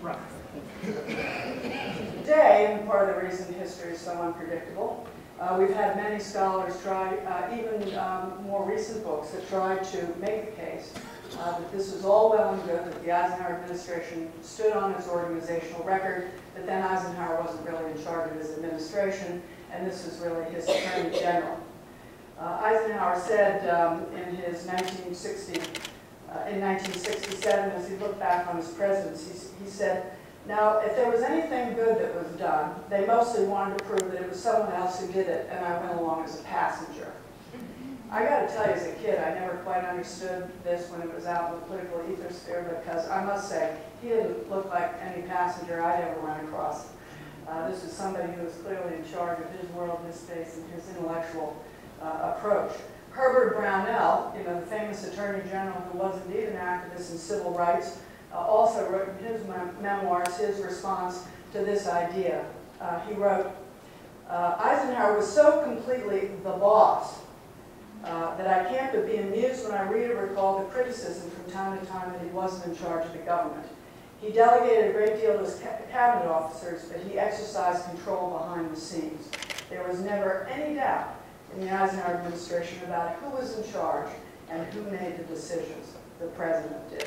Right. Today, and part of the reason history is so unpredictable, we've had many scholars try, even more recent books, that tried to make the case that this was all well and good, that the Eisenhower administration stood on its organizational record, that then Eisenhower wasn't really in charge of his administration, and this was really his attorney general. Eisenhower said in 1967, as he looked back on his presidency, he said, "Now, if there was anything good that was done, they mostly wanted to prove that it was someone else who did it, and I went along as a passenger." I got to tell you, as a kid, I never quite understood this when it was out in the political ethosphere, because I must say, he didn't look like any passenger I'd ever run across. This is somebody who was clearly in charge of his world, his space, and his intellectual approach. Herbert Brownell, the famous Attorney General who was indeed an activist in civil rights, also wrote in his memoirs his response to this idea. He wrote, "Eisenhower was so completely the boss that I can't but be amused when I read or recall the criticism from time to time that he wasn't in charge of the government. He delegated a great deal to his cabinet officers, but he exercised control behind the scenes. There was never any doubt in the Eisenhower administration about who was in charge and who made the decisions. The president did."